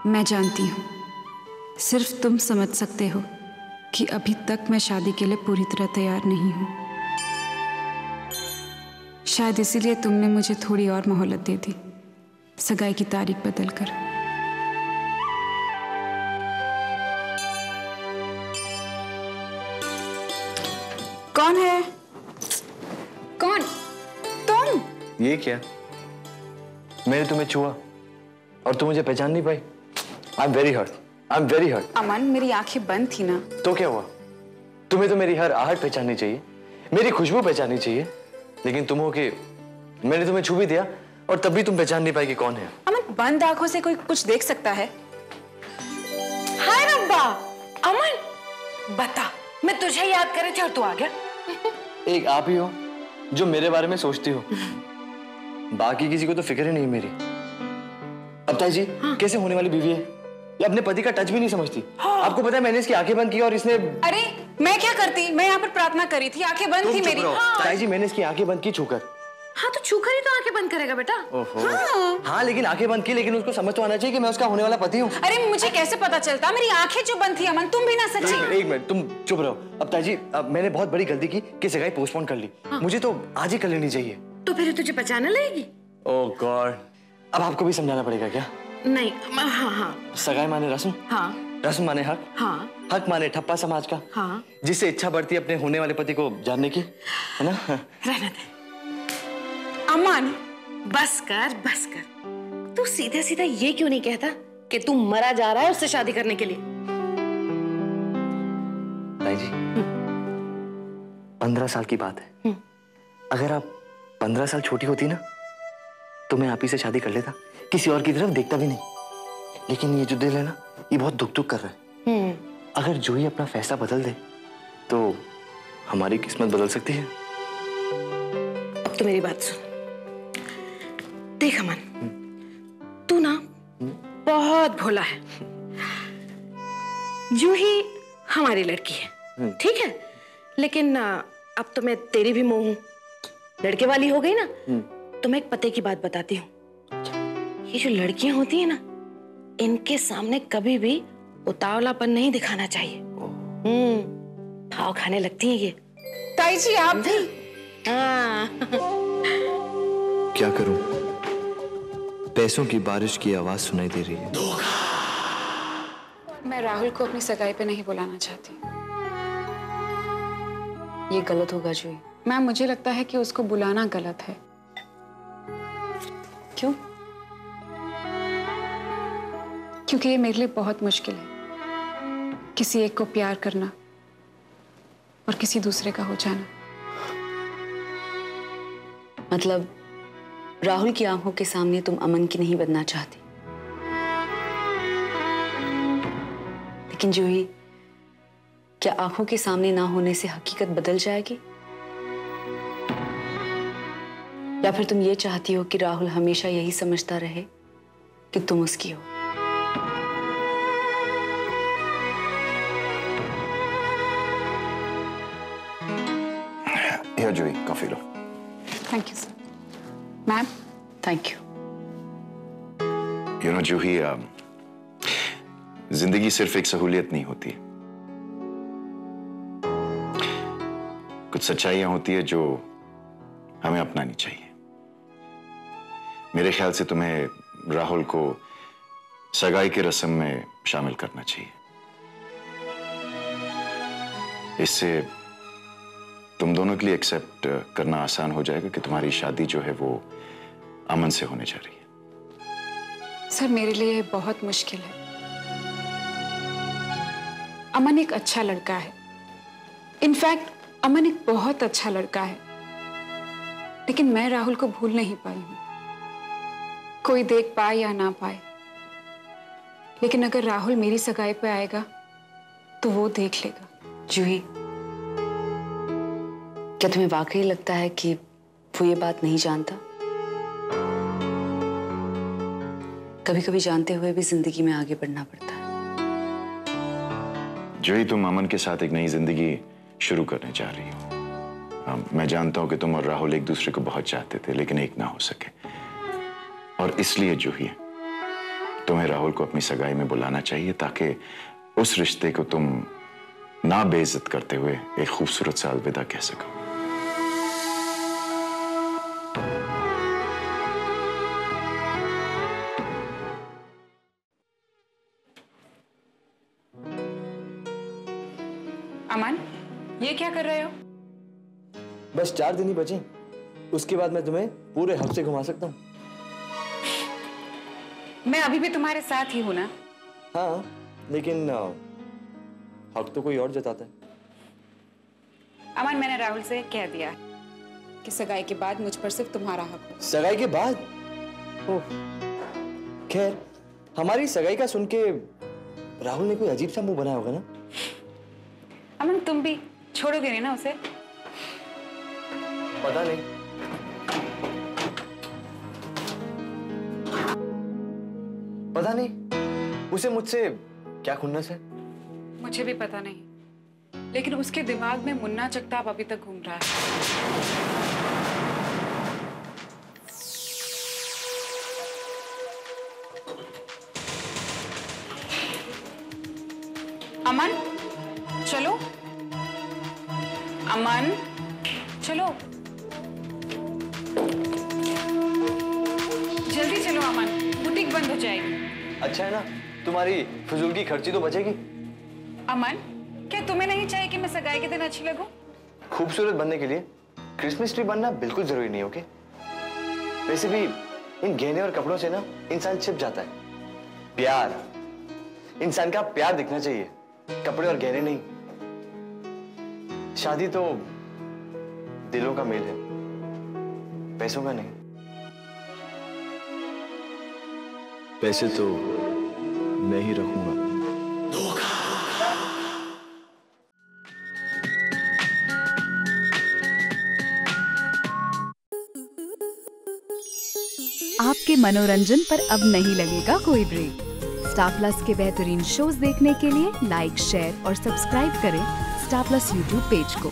मैं जानती हूँ, सिर्फ तुम समझ सकते हो कि अभी तक मैं शादी के लिए पूरी तरह तैयार नहीं हूँ। शायद इसीलिए तुमने मुझे थोड़ी और मोहलत दे दी, सगाई की तारीख बदलकर। कौन है? कौन? तुम? ये क्या? मैंने तुम्हें छुआ और तुम मुझे पहचान नहीं पाई। I am very hurt, I am very hurt. Aman, मेरी आंखें बंद थी ना। तो क्या हुआ? तुम्हें तो मेरी हर आहट पहचाननी चाहिए, मेरी खुशबू पहचाननी चाहिए, लेकिन तुम हो कि मैंने तुम्हें छू भी दिया और तब भी तुम पहचान नहीं पाई कि कौन है। अमन, बंद आंखों से कोई कुछ देख सकता है? हाय रब्बा! अमन, बता, मैं तुझे याद कर रही थी और तू आ गया। एक आप ही हो जो मेरे बारे में सोचती हो, बाकी किसी को तो फिक्र ही नहीं मेरी। अब ताई जी कैसे होने वाली बीवी है, ये अपने पति का टच भी नहीं समझती। आपको पता है मैंने इसकी आंखें बंद की और इसने। अरे मैं क्या करती, मैं यहाँ पर प्रार्थना करी थी, आंखें बंद थी मेरी। ताई जी मैंने इसकी आंखें बंद की छूकर। हाँ तो छूकर ही तो आंखें बंद करेगा बेटा। हाँ लेकिन आंखें बंद की, लेकिन उसको समझ तो आना चाहिए कि मैं उसका होने वाला पति हूँ। अरे मुझे कैसे पता चलता, मेरी आंखें जो बंद थी। अमन तुम भी ना सच्ची। एक मिनट तुम चुप रहो। अब ताई जी मैंने बहुत बड़ी गलती की कि सगाई पोस्टपोन कर ली। मुझे तो आज ही कर लेनी चाहिए। तो फिर तुझे पहचानने लगेगी। ओह गॉड, अब आपको भी समझाना पड़ेगा क्या? नहीं, हाँ हाँ। सगाई माने रस्म, हाँ, रस्म माने हक, हाँ, हक माने ठप्पा समाज का, हाँ। जिससे इच्छा बढ़ती है अपने होने वाले पति को जानने की, है ना? रहने दे। अमन बस कर, बस कर। तू सीधा सीधा ये क्यों नहीं कहता कि तू मरा जा रहा है उससे शादी करने के लिए? ताई जी 15 साल की बात है। अगर आप 15 साल छोटी होती ना तो मैं आप ही से शादी कर लेता, किसी और की तरफ देखता भी नहीं। लेकिन ये जो दिल है ना, ये बहुत दुख दुख कर रहा है। अगर जूही अपना फैसला बदल दे तो हमारी किस्मत बदल सकती है। अब तो मेरी बात सुन। देख अमन, तू ना बहुत भोला है। जूही हमारी लड़की है, ठीक है, लेकिन अब तो मैं तेरी भी मोह हूं, लड़के वाली हो गई ना। तो मैं एक पते की बात बताती हूँ। ये जो लड़कियां होती है ना, इनके सामने कभी भी उतावलापन नहीं दिखाना चाहिए। भाव खाने लगती हैं ये। ताई जी आप भी। हाँ। क्या करूं, पैसों की बारिश की आवाज सुनाई दे रही है। मैं राहुल को अपनी सगाई पे नहीं बुलाना चाहती। ये गलत होगा जूही। मैम मुझे लगता है कि उसको बुलाना गलत है। क्यों? क्योंकि ये मेरे लिए बहुत मुश्किल है, किसी एक को प्यार करना और किसी दूसरे का हो जाना। मतलब राहुल की आंखों के सामने तुम अमन की नहीं बनना चाहती, लेकिन जूही क्या आंखों के सामने ना होने से हकीकत बदल जाएगी? या फिर तुम ये चाहती हो कि राहुल हमेशा यही समझता रहे कि तुम उसकी हो? Here, जूही, कॉफी लो। Thank you sir. Ma'am thank you. You know Juhi, जिंदगी सिर्फ एक सहूलियत नहीं होती। कुछ सच्चाइयां होती है जो हमें अपनानी चाहिए। मेरे ख्याल से तुम्हें राहुल को सगाई की रस्म में शामिल करना चाहिए। इससे तुम दोनों के लिए एक्सेप्ट करना आसान हो जाएगा कि तुम्हारी शादी जो है वो अमन से होने जा रही है। सर मेरे लिए ये बहुत मुश्किल है। अमन एक अच्छा लड़का है, इनफैक्ट अमन एक बहुत अच्छा लड़का है, लेकिन मैं राहुल को भूल नहीं पाई हूं। कोई देख पाए या ना पाए, लेकिन अगर राहुल मेरी सगाई पे आएगा तो वो देख लेगा। जूही, क्या तुम्हें वाकई लगता है कि वो ये बात नहीं जानता? कभी कभी जानते हुए भी जिंदगी में आगे बढ़ना पड़ता है। जूही, तुम अमन के साथ एक नई जिंदगी शुरू करने जा रही हो। मैं जानता हूं कि तुम और राहुल एक दूसरे को बहुत चाहते थे, लेकिन एक ना हो सके। और इसलिए जूही तुम्हें राहुल को अपनी सगाई में बुलाना चाहिए ताकि उस रिश्ते को तुम ना बेइज्जत करते हुए एक खूबसूरत सा अलविदा कह सको। अमन, ये क्या कर रहे हो? बस 4 दिन ही बचे, उसके बाद मैं तुम्हें पूरे हफ्ते घुमा सकता हूँ। मैं अभी भी तुम्हारे साथ ही हूं ना? हाँ, लेकिन हक तो कोई और जताता है। अमन, मैंने राहुल से कह दिया कि सगाई के बाद मुझ पर सिर्फ तुम्हारा हक हो। सगाई के बाद? ओह, खैर, हमारी सगाई का सुन के राहुल ने कोई अजीब सा मुंह बनाया होगा ना? अमन, तुम भी छोड़ोगे नहीं ना उसे? पता नहीं। पता नहीं उसे मुझसे क्या खुन्नस है। मुझे भी पता नहीं, लेकिन उसके दिमाग में मुन्ना जगताप अभी तक घूम रहा है। अमन, चलो। अमन, चलो। जल्दी चलो अमन, बुटीक बंद हो जाएगी। अच्छा है ना, तुम्हारी फजूल की खर्ची तो बचेगी। अमन, क्या तुम्हें नहीं चाहिए कि मैं सगाई के दिन अच्छी लगूं? खूबसूरत बनने के लिए क्रिसमस ट्री बनना बिल्कुल जरूरी नहीं, ओके? वैसे भी इन गहने और कपड़ों से ना इंसान छिप जाता है। प्यार, इंसान का प्यार दिखना चाहिए, कपड़े और गहने नहीं। शादी तो दिलों का मेल है, पैसों का नहीं। पैसे तो मैं ही रखूंगा। आपके मनोरंजन पर अब नहीं लगेगा कोई ब्रेक। स्टार प्लस के बेहतरीन शोज देखने के लिए लाइक, शेयर और सब्सक्राइब करें स्टार प्लस यूट्यूब पेज को।